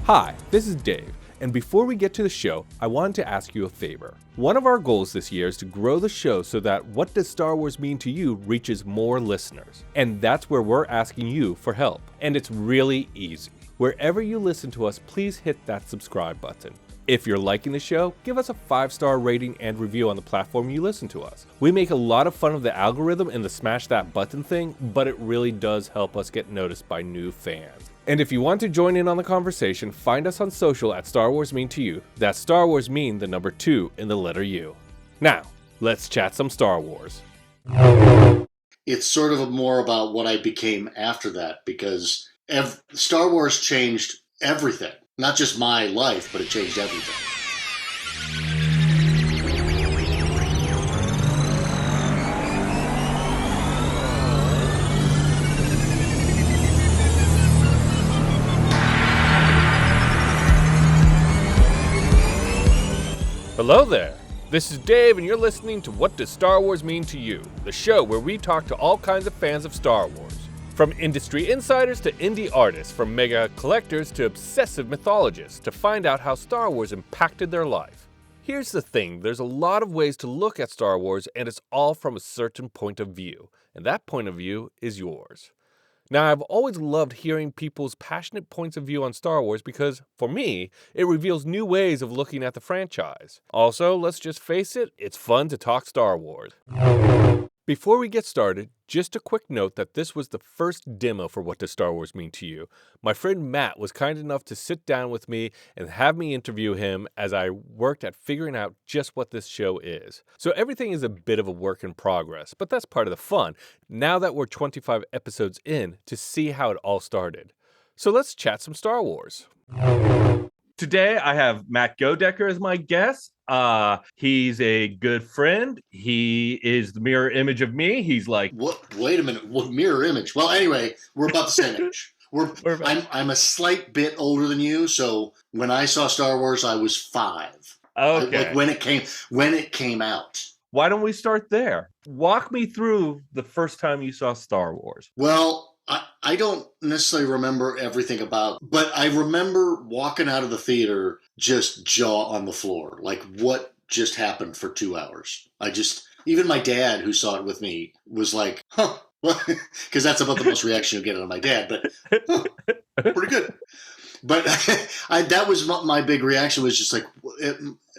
Hi, this is Dave, and before we get to the show, I wanted to ask you a favor. One of our goals this year is to grow the show so that What Does Star Wars Mean to You reaches more listeners. And that's where we're asking you for help. And it's really easy. Wherever you listen to us, please hit that subscribe button. If you're liking the show, give us a 5-star rating and review on the platform you listen to us. We make a lot of fun of the algorithm and the smash that button thing, but it really does help us get noticed by new fans. And if you want to join in on the conversation, find us on social at Star Wars Mean to You. That's Star Wars Mean, the number 2 in the letter U. Now, let's chat some Star Wars. It's sort of more about what I became after that, because Star Wars changed everything. Not just my life, but it changed everything. Hello there. This is Dave, and you're listening to What Does Star Wars Mean to You, the show where we talk to all kinds of fans of Star Wars. From industry insiders to indie artists, from mega collectors to obsessive mythologists, to find out how Star Wars impacted their life. Here's the thing, there's a lot of ways to look at Star Wars, and it's all from a certain point of view, and that point of view is yours. Now, I've always loved hearing people's passionate points of view on Star Wars because, for me, it reveals new ways of looking at the franchise. Also, let's just face it, it's fun to talk Star Wars. Before we get started, just a quick note that this was the first demo for What Does Star Wars Mean to You. My friend Matt was kind enough to sit down with me and have me interview him as I worked at figuring out just what this show is. So everything is a bit of a work in progress, but that's part of the fun, now that we're 25 episodes in, to see how it all started. So let's chat some Star Wars. Today, I have Matt Godecker as my guest. He's a good friend. He is the mirror image of me. He's like... What? Wait a minute. What mirror image? Well, anyway, we're about the same age. I'm a slight bit older than you, so when I saw Star Wars, I was 5. Okay. When it came out. Why don't we start there? Walk me through the first time you saw Star Wars. Well, I don't necessarily remember everything about, but I remember walking out of the theater just jaw on the floor. Like, what just happened for 2 hours? Even my dad, who saw it with me, was like, huh, because that's about the most reaction you'll get out of my dad, but pretty good. But that was my big reaction, was just like,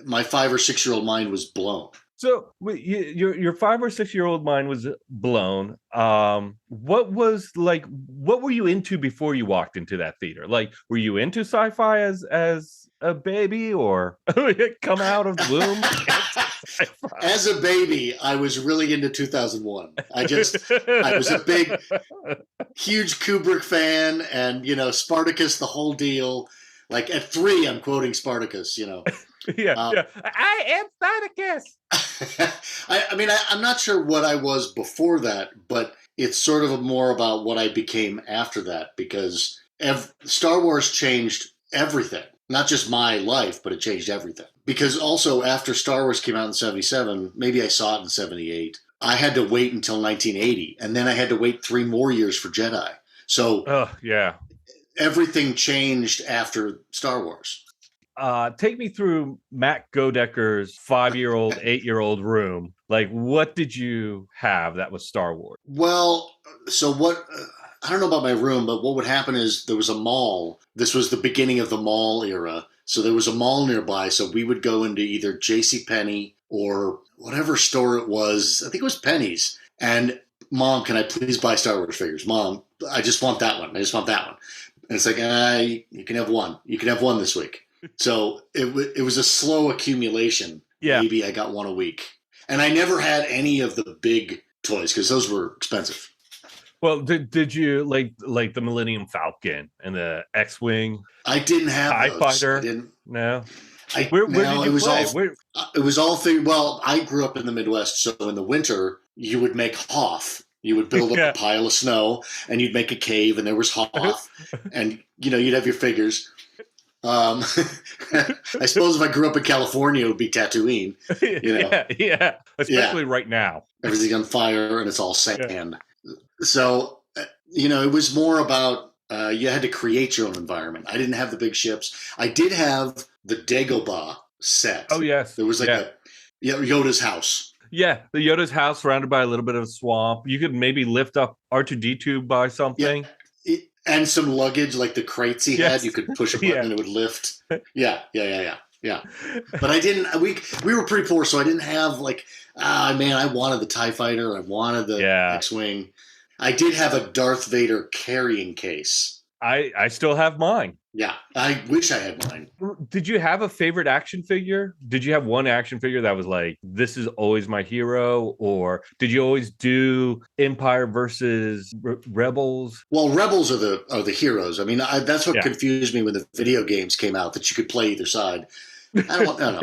my 5 or 6 year old mind was blown. So your 5 or 6 year old mind was blown. What were you into before you walked into that theater? Like, were you into sci-fi as a baby, or come out of the womb? As a baby, I was really into 2001. I was a big, huge Kubrick fan, and, Spartacus, the whole deal. Like, at 3, I'm quoting Spartacus, Yeah. I am Spartacus. I'm not sure what I was before that, but it's sort of more about what I became after that, because Star Wars changed everything. Not just my life, but it changed everything. Because also, after Star Wars came out in 77, maybe I saw it in 78, I had to wait until 1980, and then I had to wait 3 more years for Jedi. So everything changed after Star Wars. Take me through Matt Godecker's 5-year-old, 8-year-old room. Like, what did you have that was Star Wars? Well, so what... I don't know about my room, but what would happen is there was a mall. This was the beginning of the mall era. So there was a mall nearby. So we would go into either JCPenney or whatever store it was. I think it was Penny's. And, Mom, can I please buy Star Wars figures? Mom, I just want that one. I just want that one. And it's like, you can have one. You can have one this week. So it was a slow accumulation. Yeah. Maybe I got one a week. And I never had any of the big toys because those were expensive. Well, did you like the Millennium Falcon and the X-Wing? I didn't have TIE those. Fighter. I didn't. No. Where did you play? It was all thing. Well, I grew up in the Midwest, so in the winter you would make Hoth. You would build up a pile of snow, and you'd make a cave, and there was Hoth, and you'd have your figures. I suppose if I grew up in California, it would be Tatooine. Yeah. Especially right now. Everything's on fire, and it's all sand. So, it was more about you had to create your own environment. I didn't have the big ships. I did have the Dagobah set. Oh, yes. There was like Yoda's house. Yeah, the Yoda's house surrounded by a little bit of swamp. You could maybe lift up R2-D2 by something. Yeah. And some luggage, like the crates he had, you could push a button and it would lift. Yeah. But I didn't. We were pretty poor, so I didn't have like. Man, I wanted the TIE Fighter. I wanted the X-wing. I did have a Darth Vader carrying case. I still have mine. Yeah, I wish I had mine. Did you have a favorite action figure? Did you have one action figure that was like, this is always my hero? Or did you always do Empire versus Rebels? Well, Rebels are the heroes. I mean, that's what confused me when the video games came out, that you could play either side. I don't know.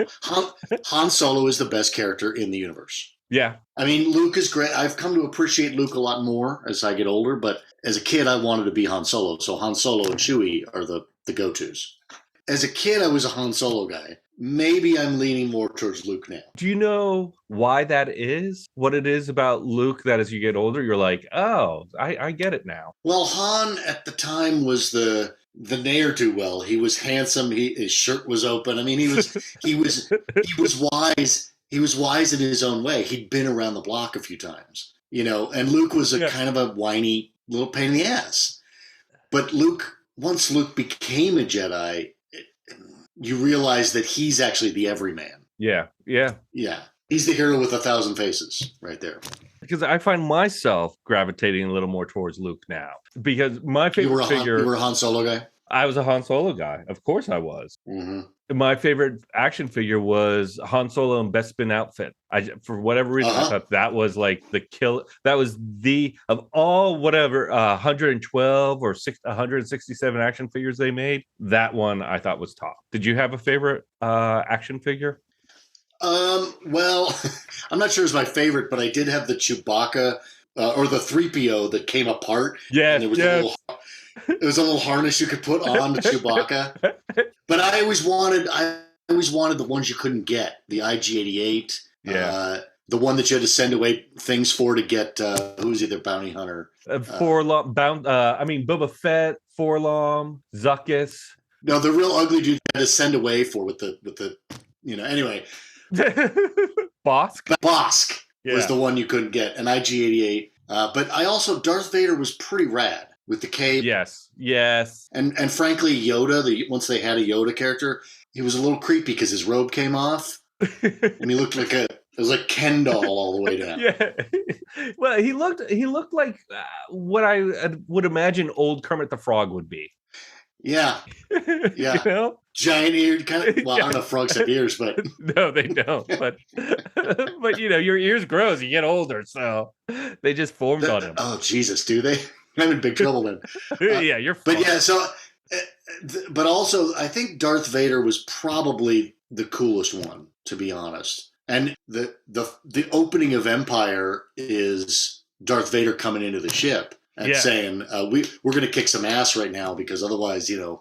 Han Solo is the best character in the universe. Yeah. I mean, Luke is great. I've come to appreciate Luke a lot more as I get older, but as a kid, I wanted to be Han Solo. So Han Solo and Chewie are the go-tos. As a kid, I was a Han Solo guy. Maybe I'm leaning more towards Luke now. Do you know why that is? What it is about Luke that as you get older, you're like, oh, I get it now. Well, Han at the time was the ne'er-do-well. He was handsome. His shirt was open. I mean, he was wise. He was wise in his own way. He'd been around the block a few times, and Luke was a kind of a whiny little pain in the ass. But once Luke became a Jedi, you realize that he's actually the everyman. Yeah. He's the hero with 1,000 faces right there. Because I find myself gravitating a little more towards Luke now. Because my favorite figure... You were a Han Solo guy? I was a Han Solo guy. Of course I was. Mm-hmm. My favorite action figure was Han Solo in Bespin outfit. For whatever reason, I thought that was like the kill. That was of all 112 or 167 action figures they made, that one I thought was top. Did you have a favorite action figure? Well, I'm not sure it's my favorite, but I did have the Chewbacca or the 3PO that came apart. Yeah, it was a little harness you could put on the Chewbacca. But I always wanted the ones you couldn't get. The IG-88. Yeah. The one that you had to send away things for to get who's either bounty hunter. Boba Fett, Forlom, Zuckuss. No, the real ugly dude you had to send away for with the anyway. Bosk was the one you couldn't get, an IG-88. But Darth Vader was pretty rad. With the cape. Yes. And frankly, Yoda, once they had a Yoda character, he was a little creepy because his robe came off. And he looked it was like Ken doll all the way down. Yeah. Well, he looked like what I would imagine old Kermit the Frog would be. Yeah. Giant eared kind of. Well, I don't know if frogs have ears, but no, they don't. But your ears grow as you get older, so they just formed on him. Oh Jesus, do they? I'm in big trouble then. Yeah, you're fine. But yeah, so but also I think Darth Vader was probably the coolest one, to be honest. And the opening of Empire is Darth Vader coming into the ship and saying, we're going to kick some ass right now because otherwise, and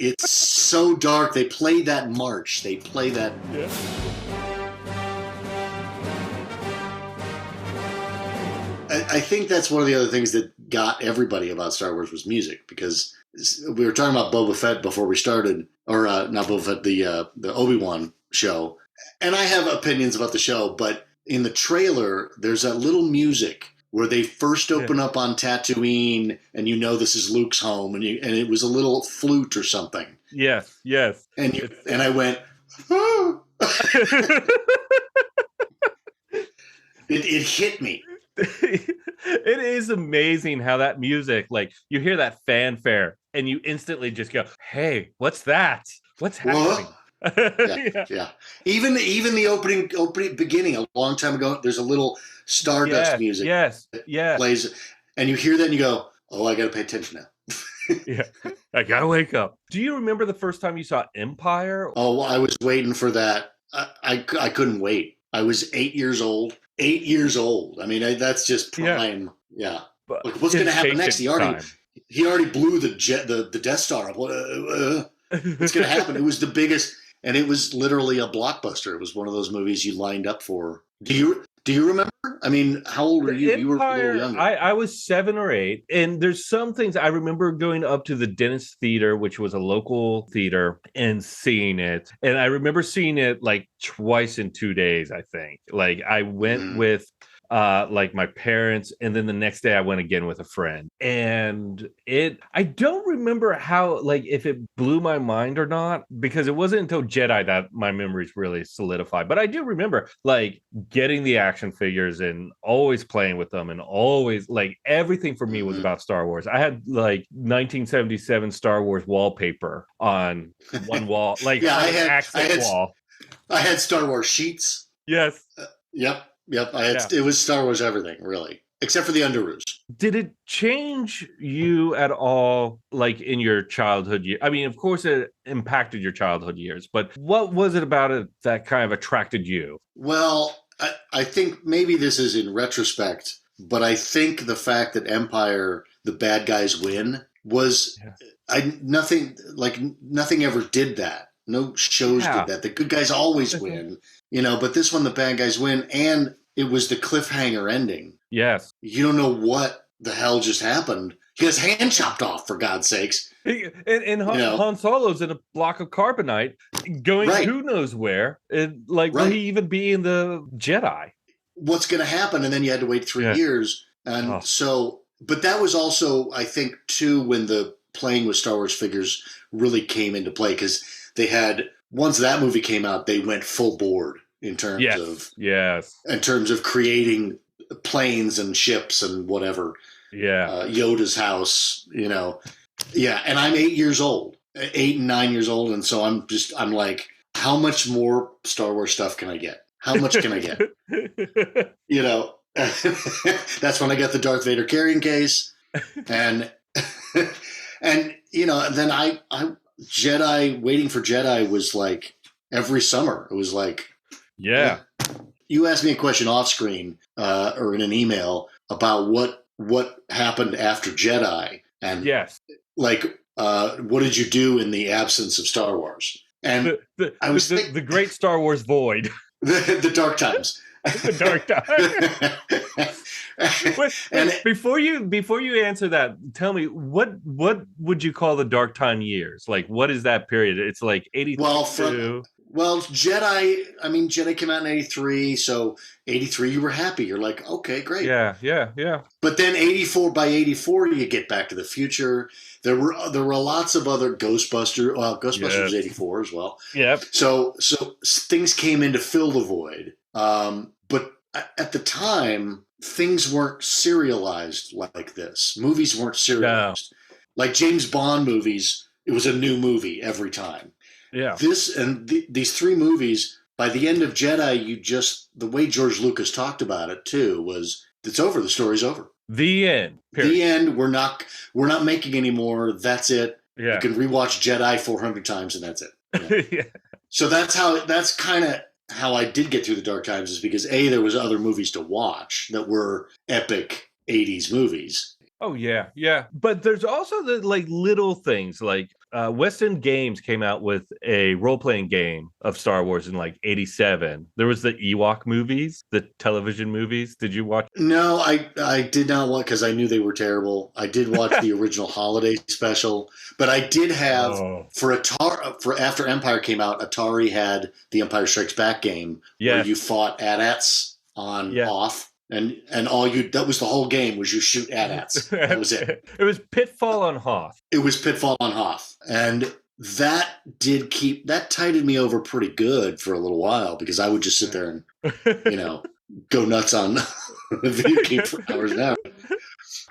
it's so dark. They play that march. They play that. Yeah. I think that's one of the other things that got everybody about Star Wars was music, because we were talking about Boba Fett before we started, or not Boba Fett, the Obi-Wan show. And I have opinions about the show, but in the trailer, there's that little music where they first open up on Tatooine, and this is Luke's home, and it was a little flute or something. Yes. And I went, oh. It hit me. It is amazing how that music, like you hear that fanfare and you instantly just go, hey, what's that? What's happening? Yeah. Even the opening beginning a long time ago, there's a little Stardust music. Yes. Plays, and you hear that and you go, oh, I got to pay attention now. Yeah. I got to wake up. Do you remember the first time you saw Empire? Oh, I was waiting for that. I couldn't wait. I was 8 years old. 8 years old. I mean, that's just prime. Yeah. Like, what's going to happen next? He already blew the Death Star up. What's going to happen? It was the biggest, and it was literally a blockbuster. It was one of those movies you lined up for. Do Do you remember? I mean, how old were you? The You were a little Empire, younger. I was 7 or 8, and there's some things I remember going up to the Dennis Theater, which was a local theater, and seeing it. And I remember seeing it like twice in 2 days, I think. Like I went Mhm. with like my parents, and then the next day I went again with a friend. And I don't remember how, like, if it blew my mind or not, because it wasn't until Jedi that my memories really solidified. But I do remember like getting the action figures and always playing with them, and always like everything for me was Mhm. about Star Wars. I had like 1977 Star Wars wallpaper on one wall, like Yeah, on an accent wall. I had Star Wars sheets. Yes. Yep, yep. Yeah. It was Star Wars everything, really, except for the Underoos. Did it change you at all, like in your childhood year? I mean, of course, it impacted your childhood years, but what was it about it that kind of attracted you? Well, I think maybe this is in retrospect, but I think the fact that Empire, the bad guys win, was Yeah. nothing ever did that. No shows Yeah. did that. The good guys always win, but this one the bad guys win, and it was the cliffhanger ending. Yes. You don't know what the hell just happened. He has hand chopped off, for God's sakes. And Han Solo's in a block of carbonite going Right. who knows where. And like, will Right. he even be in the Jedi? What's going to happen? And then you had to wait 3 years. And but that was also, I think, too, when the playing with Star Wars figures really came into play, because they had, once that movie came out, they went full board in terms of creating planes and ships and whatever. Yeah. Yoda's house, Yeah, and I'm 8 years old, 8 and 9 years old, and so I'm like, how much more Star Wars stuff can I get? How much can I get? That's when I got the Darth Vader carrying case, and and then I Jedi, waiting for Jedi was like every summer. It was like, yeah. You asked me a question off screen or in an email about what happened after Jedi, and like what did you do in the absence of Star Wars? And I was the great Star Wars void, the dark times. The dark time. Before you answer that, tell me what would you call the dark time years? Like, what is that period? It's like 82. Well, Jedi came out in 83, so 83 you were happy. You're like, okay, great. Yeah. But then 84, by 84 you get Back to the Future. There were lots of other Ghostbusters. Well, Ghostbusters was 84 as well. Yep. So things came in to fill the void. But at the time, things weren't serialized like this. Movies weren't serialized. No. Like James Bond movies, it was a new movie every time. Yeah. These 3 movies, by the end of Jedi, the way George Lucas talked about it too was, it's over. The story's over. The end. Period. The end. We're not making any more. That's it. Yeah. You can rewatch Jedi 400 times and that's it. Yeah. So that's kind of how I did get through the dark times, is because there was other movies to watch that were epic 80s movies. Oh yeah. But there's also the like little things, like West End Games came out with a role-playing game of Star Wars in like 87. There was the Ewok movies, the television movies. Did you watch? No, I did not watch, because I knew they were terrible. I did watch the original holiday special, but I did have for after Empire came out, Atari had the Empire Strikes Back game where you fought AT-ATs on Hoth. And that was the whole game, was you shoot AT-ATs. That was it. It was Pitfall on Hoth. It was Pitfall on Hoth. And that tided me over pretty good for a little while, because I would just sit there and, go nuts on the video game for hours and hours.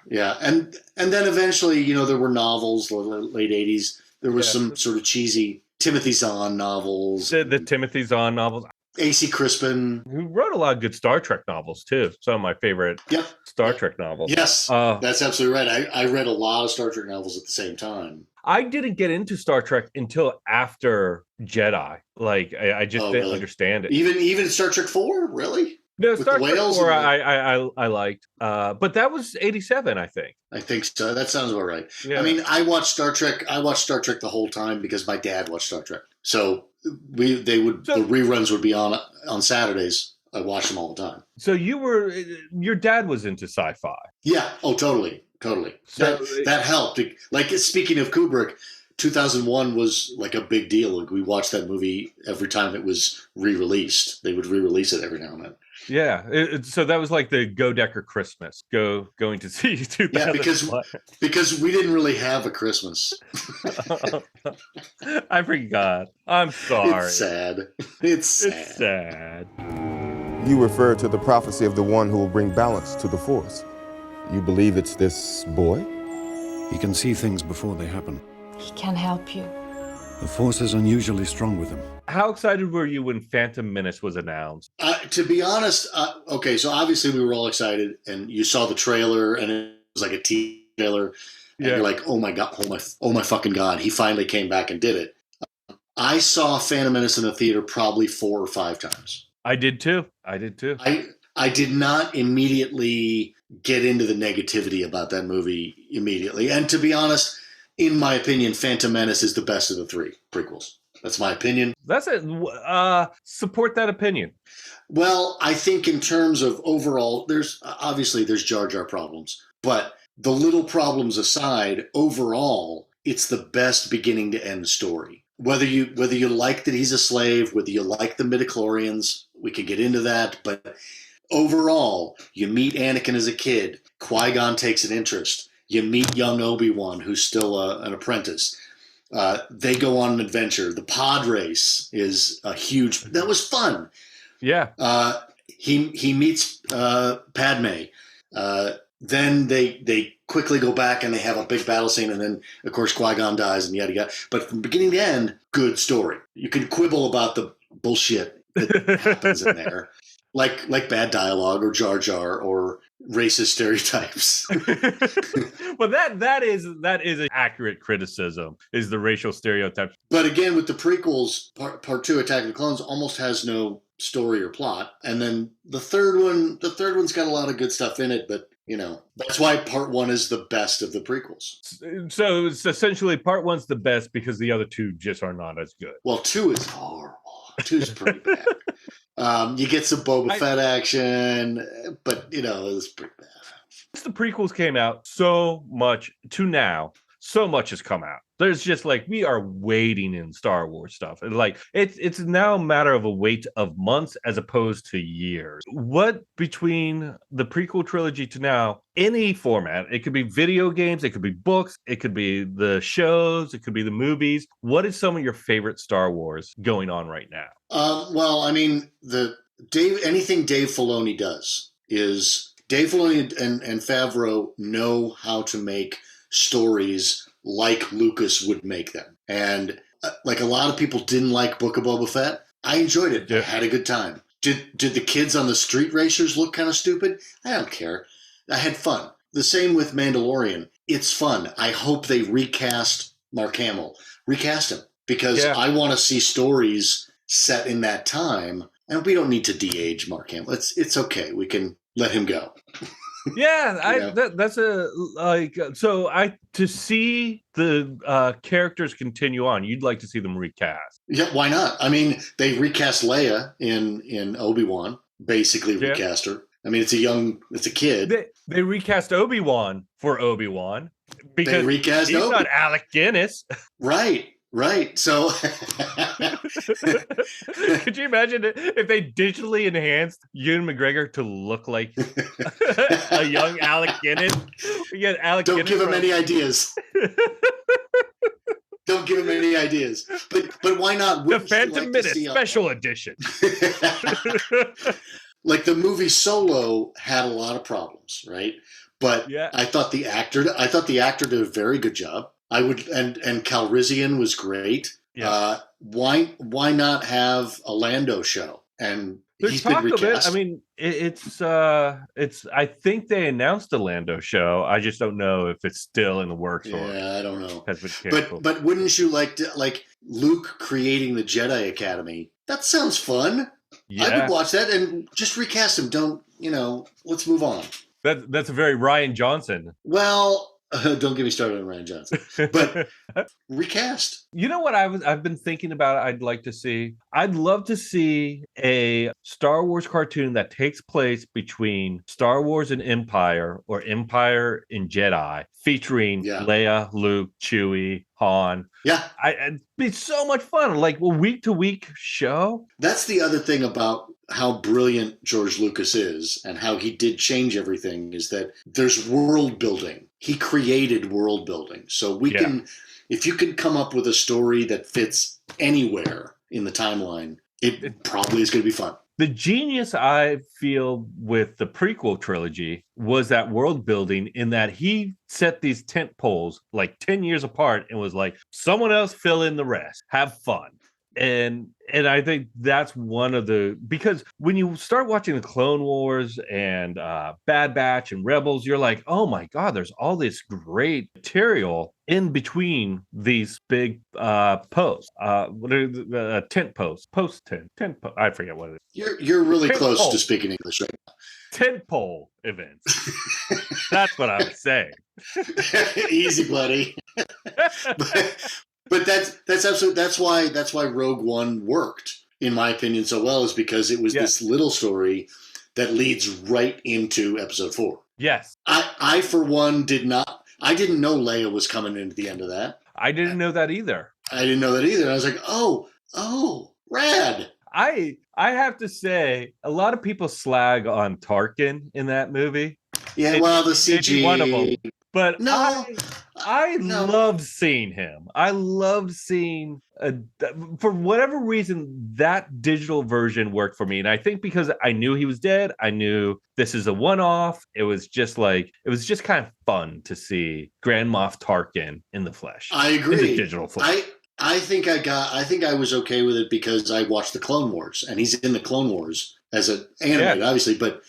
Yeah. And then eventually, there were novels, the late 80s. There was some sort of cheesy Timothy Zahn novels. The Timothy Zahn novels. A.C. Crispin, who wrote a lot of good Star Trek novels too. Some of my favorite Star Trek novels. Yes, that's absolutely right. I read a lot of Star Trek novels at the same time. I didn't get into Star Trek until after Jedi. Like I just didn't understand it. Even Star Trek 4, really? No, Star Trek 4 I liked, but that was 87, I think. I think so. That sounds about right. Yeah. I mean, I watched Star Trek the whole time because my dad watched Star Trek. So the reruns would be on Saturdays I watch them all the time. So your dad was into sci-fi. Yeah. Oh, totally. So That helped. Like, speaking of Kubrick, 2001 was like a big deal. Like, we watched that movie every time it was re-released. They would re-release it every now and then. yeah, so that was like the Godecker Christmas. Going to see 2001. Yeah, because we didn't really have a Christmas. I forgot. I'm sorry. It's sad. It's sad. You refer to the prophecy of the one who will bring balance to the Force. You believe it's this boy? He can see things before they happen. He can help you. The Force is unusually strong with him. How excited were you when Phantom Menace was announced? To be honest, okay, so obviously we were all excited, and you saw the trailer, and it was like a teaser trailer, and you're like, oh my God, oh my fucking God, he finally came back and did it. I saw Phantom Menace in the theater probably 4 or 5 times. I did too. I did not immediately get into the negativity about that movie immediately. And to be honest, in my opinion, Phantom Menace is the best of the 3 prequels. That's my opinion. That's it. Support that opinion. Well, I think in terms of overall, there's Jar Jar problems, but the little problems aside, overall, it's the best beginning to end story. Whether you like that he's a slave, whether you like the midichlorians, we could get into that, but overall, you meet Anakin as a kid. Qui-Gon takes an interest. You meet young Obi-Wan, who's still an apprentice. They go on an adventure. The pod race is a huge. That was fun. Yeah. He meets Padme. Then they quickly go back and they have a big battle scene, and then of course Qui-Gon dies and yada yada. But from beginning to end, good story. You can quibble about the bullshit that happens in there, like bad dialogue or Jar Jar or racist stereotypes. Well, that is an accurate criticism, is the racial stereotypes. But again, with the prequels, part 2, Attack of the Clones, almost has no story or plot, and then the third one's got a lot of good stuff in it, but that's why part 1 is the best of the prequels. So it's essentially part 1's the best because the other 2 just are not as good. Well, 2 is horrible. 2 is pretty bad. You get some Boba Fett action, but it was pretty bad. Since the prequels came out, so much has come out. There's just we are waiting in Star Wars stuff. And it's now a matter of a wait of months as opposed to years. What between the prequel trilogy to now, any format, it could be video games, it could be books, it could be the shows, it could be the movies. What is some of your favorite Star Wars going on right now? Well, I mean, anything Dave Filoni does is Dave Filoni and Favreau know how to make stories like Lucas would make them. And a lot of people didn't like Book of Boba Fett. I enjoyed it. Yeah. I had a good time. Did the kids on the street racers look kind of stupid? I don't care. I had fun. The same with Mandalorian. It's fun. I hope they recast Mark Hamill. Recast him. Because I want to see stories set in that time. And we don't need to de-age Mark Hamill. It's okay. We can let him go. Yeah, that's to see the characters continue on, you'd like to see them recast. Yeah, why not? I mean, they recast Leia in Obi-Wan, basically recast her. I mean, it's a kid. They recast Obi-Wan for Obi-Wan because he's not Alec Guinness. Right. So could you imagine if they digitally enhanced Ewan McGregor to look like a young Alec Guinness? Don't give him any ideas. Don't give him any ideas. But why not? The Phantom Menace special edition. The movie Solo had a lot of problems, right? But I thought the actor did a very good job. And Calrissian was great. Yeah. Why not have a Lando show? And he's been recast. I mean, it's. I think they announced a Lando show. I just don't know if it's still in the works. I don't know. But wouldn't you like to Luke creating the Jedi Academy? That sounds fun. Yeah. I would watch that and just recast him. Let's move on. That's a very Rian Johnson. Well, Don't get me started on Ryan Johnson. But recast. You know what I've been thinking about I'd like to see? I'd love to see a Star Wars cartoon that takes place between Star Wars and Empire or Empire and Jedi, featuring Leia, Luke, Chewie, Han. Yeah. It'd be so much fun. Like a week-to-week show. That's the other thing about how brilliant George Lucas is and how he did change everything, is that there's world building. He created world building. So we can, if you can come up with a story that fits anywhere in the timeline, it probably is going to be fun. The genius I feel with the prequel trilogy was that world building, in that he set these tent poles like 10 years apart and was like, someone else fill in the rest, have fun. And I think that's one of the, because when you start watching the Clone Wars and Bad Batch and Rebels, you're like, oh my God, there's all this great material in between these big posts. What are the tent posts? I forget what it is. You're really tent close pole. to speaking English right now. Tent pole events. That's what I was saying. Easy, buddy. But that's absolutely, that's why Rogue One worked, in my opinion, so well, is because it was this little story that leads right into Episode 4. Yes. I for one didn't know Leia was coming into the end of that. I didn't know that either. I didn't know that either. I was like, oh, rad. I have to say, a lot of people slag on Tarkin in that movie. Yeah, well, the CG. One of them. But no, I loved seeing him. I loved seeing, for whatever reason, that digital version worked for me. And I think because I knew he was dead, I knew this is a one-off. It was just kind of fun to see Grand Moff Tarkin in the flesh. I agree. In the digital flesh. I think I was okay with it because I watched the Clone Wars, and he's in the Clone Wars as an animated, obviously, but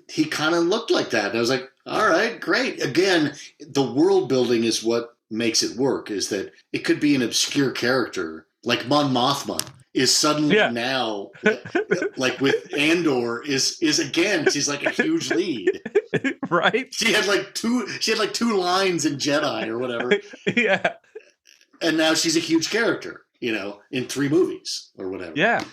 he kind of looked like that. And I was like, all right, great. Again, the world building is what makes it work, is that it could be an obscure character, like Mon Mothma is suddenly now, like with Andor, is again, she's like a huge lead. Right? She had like two lines in Jedi or whatever. Yeah. And now she's a huge character, in 3 movies or whatever. Yeah.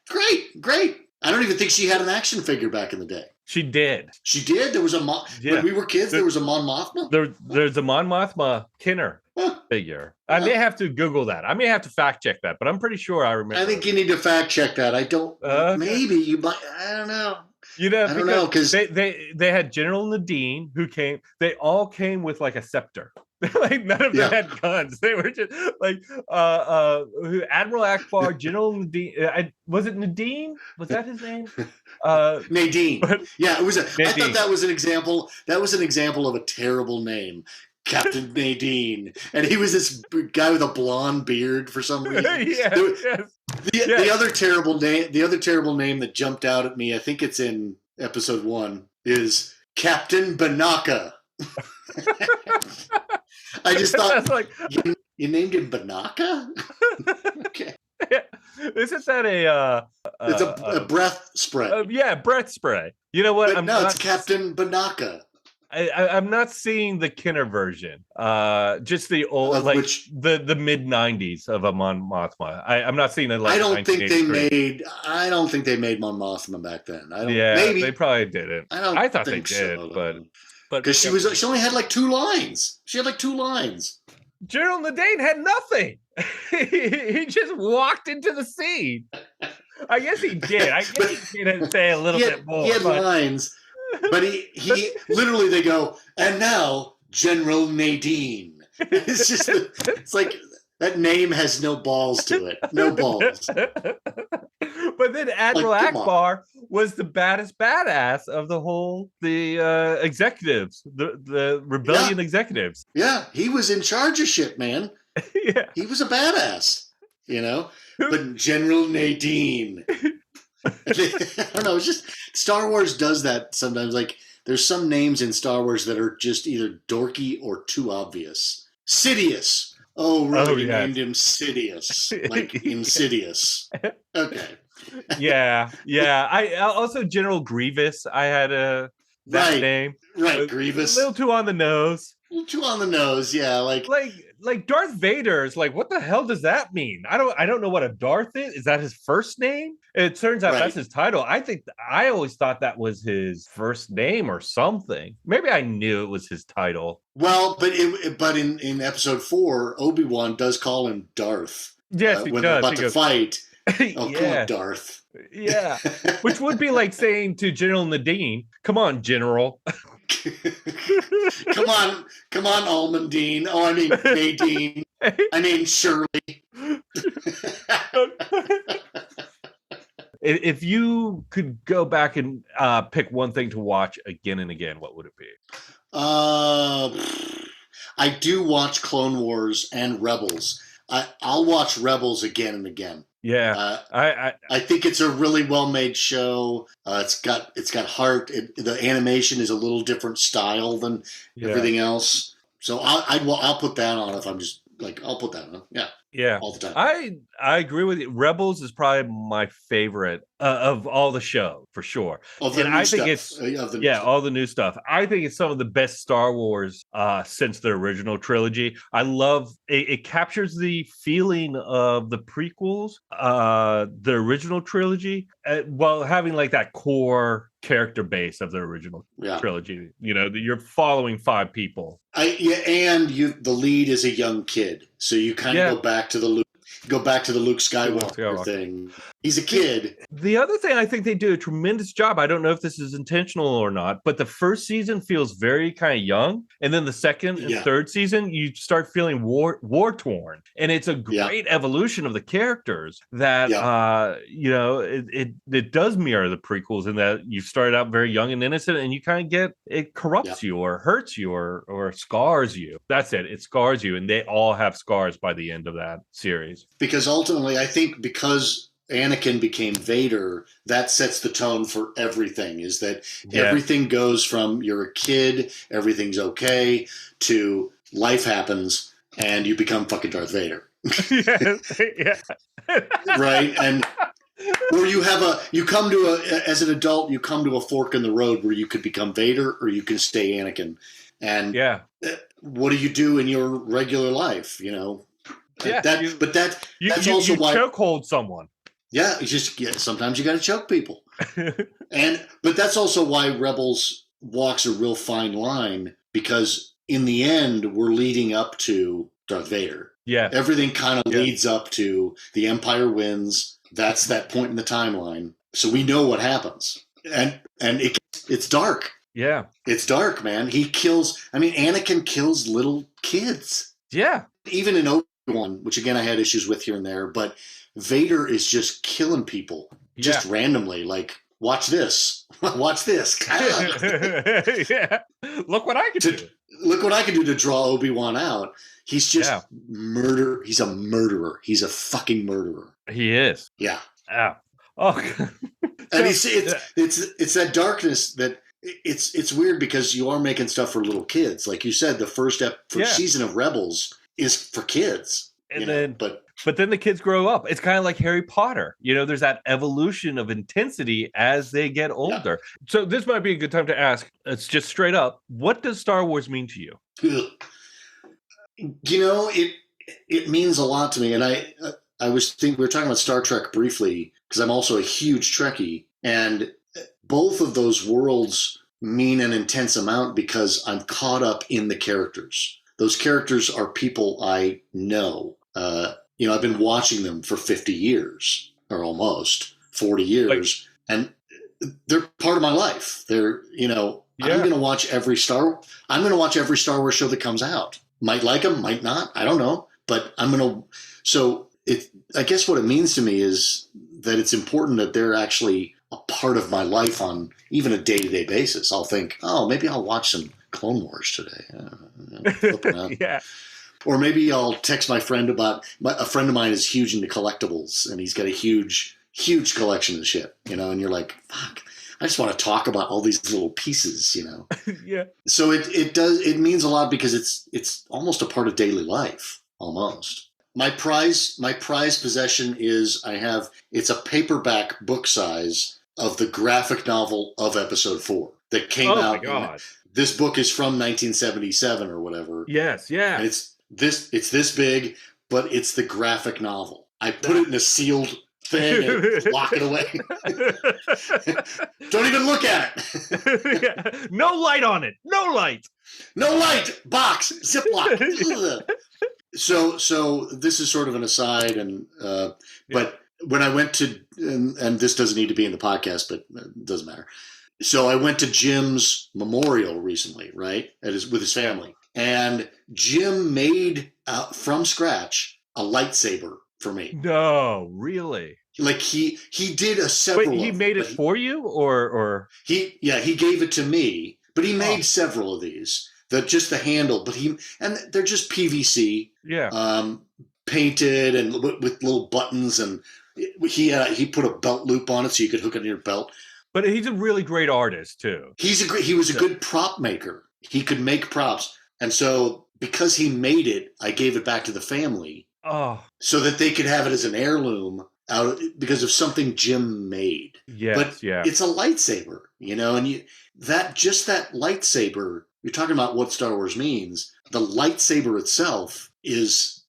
Great. I don't even think she had an action figure back in the day. She did. She did? There was when we were kids, there was a Mon Mothma? There's a Mon Mothma Kenner figure. I may have to Google that. I may have to fact check that, but I'm pretty sure I remember. I think you need to fact check that. I don't, maybe you might, I don't know. I don't know, because they had General Nadine who came. They all came with like a scepter. Like none of them had guns. They were just like Admiral Akbar, General Nadine. Was it Nadine? Was that his name? Nadine. It was. Nadine. I thought that was an example. That was an example of a terrible name, Captain Nadine, and he was this guy with a blonde beard for some reason. The other terrible name. The other terrible name that jumped out at me, I think it's in Episode 1, is Captain Banaka. I just thought, like, you named him Banaka? Okay. Isn't that it's a breath spray. Breath spray. You know what? But it's Captain Banaka. I'm not seeing the Kenner version. Just the old, the mid '90s of a Mon Mothma. I'm not seeing it. Like I don't think they made Mon Mothma back then. Maybe they probably didn't. I thought they did, but because she only had like 2 lines. She had like 2 lines. General Nadine had nothing. He just walked into the scene. I guess he did. I guess he did say a little bit more. He had lines, but he literally, they go, and now General Nadine. It's like that name has no balls to it. No balls. But then Admiral Akbar was the baddest badass of the executives, the rebellion executives. Yeah, he was in charge of shit, man. He was a badass, But General Nadine. I don't know. It's just Star Wars does that sometimes. Like there's some names in Star Wars that are just either dorky or too obvious. Sidious. Oh, really? Named him Sidious, like Insidious. Okay. Yeah. I also General Grievous. I had that name. Right, Grievous. A little too on the nose. Too on the nose, yeah. Like Darth Vader is like, what the hell does that mean? I don't know what a Darth is. Is that his first name? It turns out that's his title. I always thought that was his first name or something. Maybe I knew it was his title. Well, but in episode 4, Obi-Wan does call him Darth. Yes, he when does. they're about to fight. Oh, yeah. come on, Darth. Yeah, which would be like saying to General Nadine, "Come on, General." come on, Almondine. Oh, I mean Nadine. I mean Shirley. If you could go back and pick one thing to watch again and again, what would it be? I do watch Clone Wars and Rebels. I'll watch Rebels again and again. Yeah, I think it's a really well-made show. It's got heart. The animation is a little different style than everything else. So I'll put that on if I'm just like I'll put that on. Yeah, all the time. I agree with you. Rebels is probably my favorite of all the show for sure. And I think it's all the new stuff. I think it's some of the best Star Wars since the original trilogy. I love it captures the feeling of the prequels, the original trilogy, while having like that core character base of the original trilogy. You know, you're following 5 people. The lead is a young kid, so you kind of go back to the Luke Skywalker thing. He's a kid. The other thing I think they do a tremendous job. I don't know if this is intentional or not, but the first season feels very kind of young, and then the second and third season you start feeling war torn, and it's a great evolution of the characters that it does mirror the prequels in that you started out very young and innocent, and you kind of get it corrupts you or hurts you or scars you. That's it. It scars you, and they all have scars by the end of that series. Because ultimately, I think because Anakin became Vader, that sets the tone for everything. Is that everything goes from you're a kid, everything's okay, to life happens and you become fucking Darth Vader. Right? And or as an adult, you come to a fork in the road where you could become Vader or you can stay Anakin. And what do you do in your regular life? You know. That's also why chokehold someone. Yeah, it's just sometimes you got to choke people, but that's also why Rebels walks a real fine line, because in the end we're leading up to Darth Vader. Yeah, everything kind of leads up to the Empire wins. That's that point in the timeline, so we know what happens, and it's dark. Yeah, it's dark, man. Anakin kills little kids. Yeah, even in Obi-Wan, which again I had issues with here and there, but Vader is just killing people just randomly. Like, watch this. Watch this. Look what I can do. Look what I can do to draw Obi-Wan out. He's just murder. He's a murderer. He's a fucking murderer. He is. Yeah. Oh. And it's that darkness that it's weird, because you are making stuff for little kids. Like you said, the first season of Rebels is for kids. But then the kids grow up. It's kind of like Harry Potter. You know, there's that evolution of intensity as they get older. Yeah. So this might be a good time to ask, it's just straight up, what does Star Wars mean to you? You know, it means a lot to me. And I was thinking, we were talking about Star Trek briefly, because I'm also a huge Trekkie. And both of those worlds mean an intense amount because I'm caught up in the characters. Those characters are people I know. I've been watching them for 50 years, or almost 40 years, and they're part of my life. They're, I'm going to watch every Star Wars show that comes out. Might like them, might not. I don't know, but I guess what it means to me is that it's important that they're actually a part of my life on even a day-to-day basis. I'll think, maybe I'll watch some Clone Wars today. Yeah. Or maybe I'll text my friend about a friend of mine is huge into collectibles, and he's got a huge, huge collection of shit, and you're like, fuck, I just want to talk about all these little pieces, Yeah. So it means a lot because it's almost a part of daily life, almost. My prized possession is it's a paperback book size of the graphic novel of Episode 4 that came out this book is from 1977 or whatever. Yes, yeah. And it's this big, but it's the graphic novel. I put it in a sealed thing and lock it away. Don't even look at it. Yeah. No light on it. No light. No light. Box. Ziploc. So this is sort of an aside, and but when I went to, and this doesn't need to be in the podcast, but it doesn't matter. So I went to Jim's memorial recently, right? With his family, and Jim made from scratch a lightsaber for me. No, really? Like he did several. Wait, he made it for you, or he gave it to me, but he made several of these. Just the handle, but they're just PVC, painted and with little buttons, and he put a belt loop on it so you could hook it in your belt. But he's a really great artist too. He was a good prop maker. He could make props, and so because he made it, I gave it back to the family, so that they could have it as an heirloom because of something Jim made. Yeah, but it's a lightsaber, and that lightsaber. You're talking about what Star Wars means. The lightsaber itself is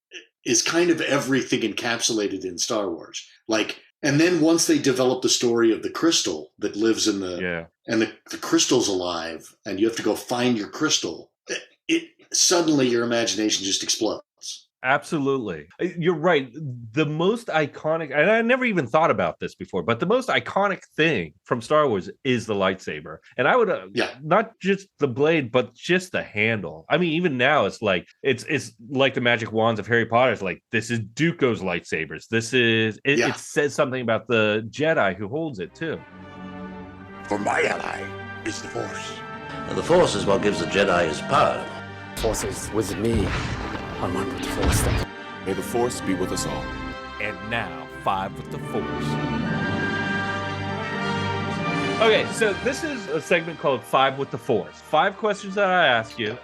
kind of everything encapsulated in Star Wars. And then once they develop the story of the crystal that lives in and the crystal's alive, and you have to go find your crystal, it suddenly your imagination just explodes. Absolutely. You're right. The most iconic, and I never even thought about this before, but the most iconic thing from Star Wars is the lightsaber. And I would, not just the blade, but just the handle. I mean, even now it's like the magic wands of Harry Potter. It's like, this is Dooku's lightsabers. It says something about the Jedi who holds it too. For my ally is the Force. And the Force is what gives the Jedi his power. Force is with me. I'm one with the Force. May the Force be with us all. And now, 5 with the Force. Okay, so this is a segment called 5 with the Force. 5 questions that I ask you.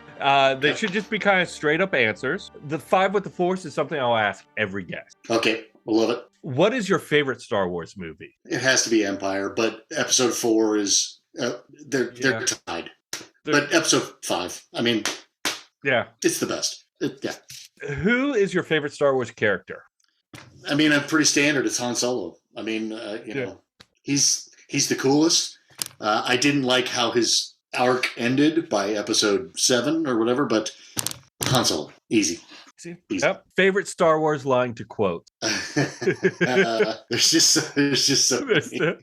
They should just be kind of straight up answers. The 5 with the Force is something I'll ask every guest. Okay, I love it. What is your favorite Star Wars movie? It has to be Empire, but Episode 4 is they're tied. But Episode 5, I mean, it's the best. Who is your favorite Star Wars character? I mean, I'm pretty standard. It's Han Solo. I mean, he's the coolest. I didn't like how his arc ended by Episode 7 or whatever, but Han Solo, easy. Yep. Favorite Star Wars line to quote? There's just so many.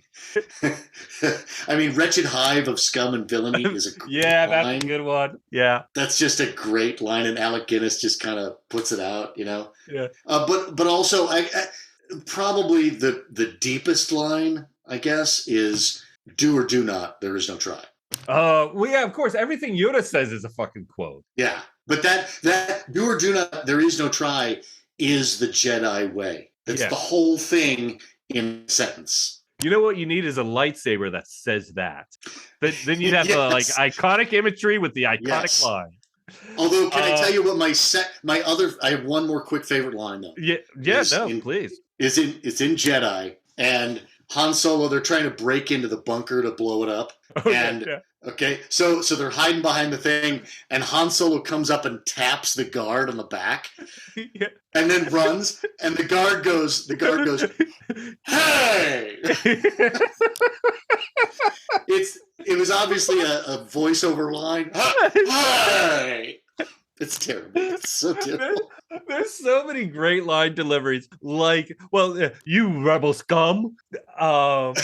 I mean, wretched hive of scum and villainy is a great line. That's a good one. Yeah, that's just a great line, and Alec Guinness just kind of puts it out, Yeah. But also, I probably the deepest line, I guess, is "Do or do not. There is no try." Of course. Everything Yoda says is a fucking quote. Yeah, but that "Do or do not. There is no try" is the Jedi way. That's the whole thing in a sentence. You know what you need is a lightsaber that says that. Then you'd have iconic imagery with the iconic line. Although, can I tell you what I have one more quick favorite line though. Please. It's in Jedi, and Han Solo, they're trying to break into the bunker to blow it up. So they're hiding behind the thing, and Han Solo comes up and taps the guard on the back, and then runs, and the guard goes, "Hey!" It was obviously a voiceover line. Hey! It's terrible. It's so terrible. There's so many great line deliveries, like, you rebel scum. And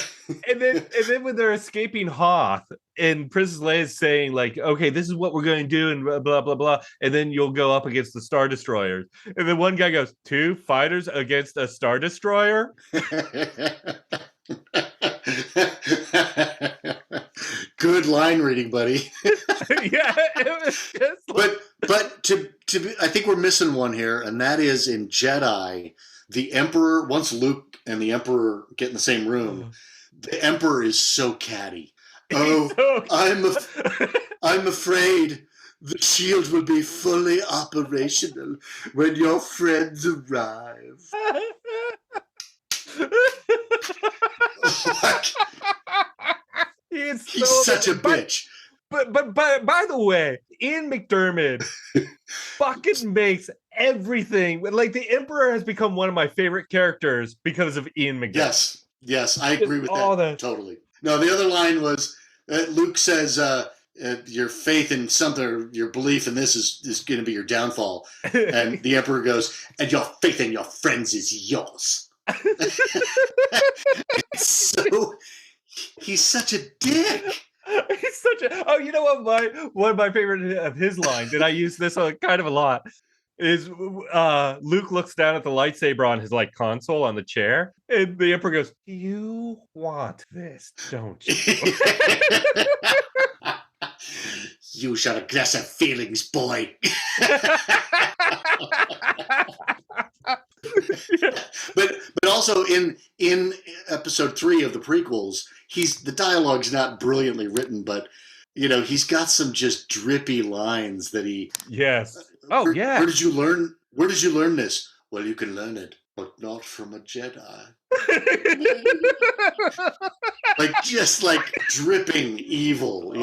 then when they're escaping Hoth, and Princess Leia is saying, like, okay, this is what we're going to do, and blah, blah, blah. And then you'll go up against the Star Destroyers. And then one guy goes, 2 fighters against a Star Destroyer? Good line reading, buddy. It was just but I think we're missing one here, and that is in Jedi, the Emperor, once Luke and the Emperor get in the same room, the Emperor is so catty. I'm afraid the shield will be fully operational when your friends arrive. He's such a bitch. But by the way, Ian McDiarmid fucking makes everything like the Emperor has become one of my favorite characters because of Ian McDiarmid. Yes, I agree with that totally. No, the other line was Luke says, "Your faith in something, or your belief in this is going to be your downfall," and the Emperor goes, "And your faith in your friends is yours." So he's such a dick. He's such a. Oh, you know what? One of my favorite of his lines, and I use this kind of a lot, is Luke looks down at the lightsaber on his like console on the chair, and the Emperor goes, "You want this, don't you?" You shall aggressive feelings, boy. But also in episode 3 of the prequels, the dialogue's not brilliantly written, but he's got some just drippy lines that he. Yes. Oh, yeah. Where did you learn this? Well, you can learn it, but not from a Jedi. just dripping evil,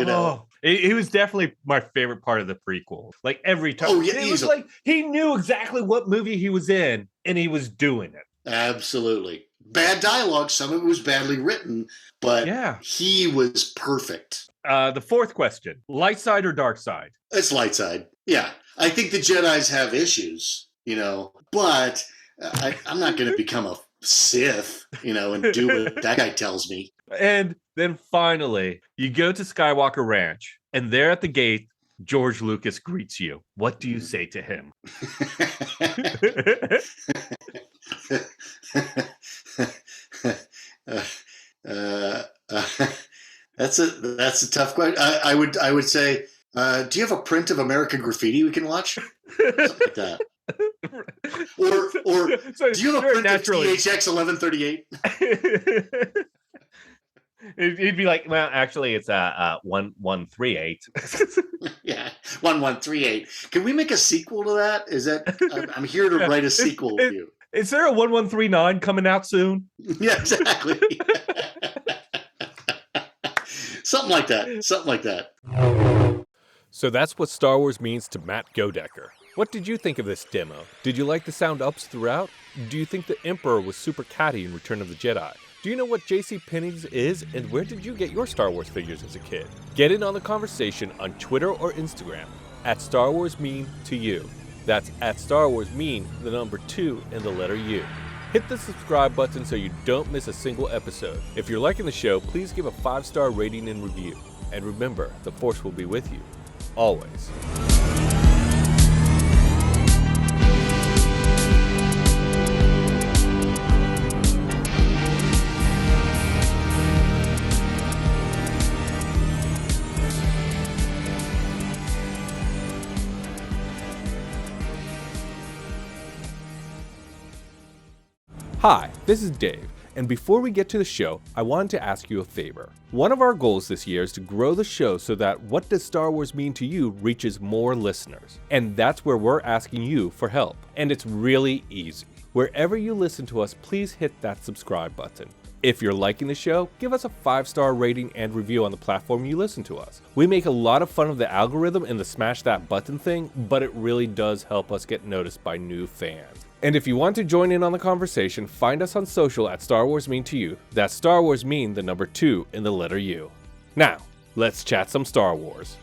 He was definitely my favorite part of the prequel. Like every time. Oh, yeah, it was like he knew exactly what movie he was in, and he was doing it. Absolutely. Bad dialogue. Some of it was badly written, but he was perfect. The fourth question, light side or dark side? It's light side. Yeah. I think the Jedis have issues, but I'm not going to become a Sith, and do what that guy tells me. And then finally, you go to Skywalker Ranch, and there at the gate, George Lucas greets you. What do you say to him? That's a tough question. I would say, do you have a print of American Graffiti we can watch? Something like that. Or do you have a print of THX 1138? He'd be like, well, actually, it's 1138. Yeah, 1138. Can we make a sequel to that? Is that I'm here to write a sequel with you. Is there a 1139 coming out soon? Yeah, exactly. Something like that. So that's what Star Wars means to Matt Godecker. What did you think of this demo? Did you like the sound ups throughout? Do you think the Emperor was super catty in Return of the Jedi? Do you know what JCPenney's is, and where did you get your Star Wars figures as a kid? Get in on the conversation on Twitter or Instagram at Star Wars Mean to You. That's at Star Wars Mean, the number 2 and the letter U. Hit the subscribe button so you don't miss a single episode. If you're liking the show, please give a 5-star rating and review. And remember, the Force will be with you, always. Hi, this is Dave, and before we get to the show, I wanted to ask you a favor. One of our goals this year is to grow the show so that What Does Star Wars Mean to You reaches more listeners, and that's where we're asking you for help. And it's really easy. Wherever you listen to us, please hit that subscribe button. If you're liking the show, give us a 5-star rating and review on the platform you listen to us. We make a lot of fun of the algorithm and the smash that button thing, but it really does help us get noticed by new fans. And if you want to join in on the conversation, find us on social at Star Wars Mean to You. That's Star Wars Mean, the number 2 and the letter U. Now, let's chat some Star Wars.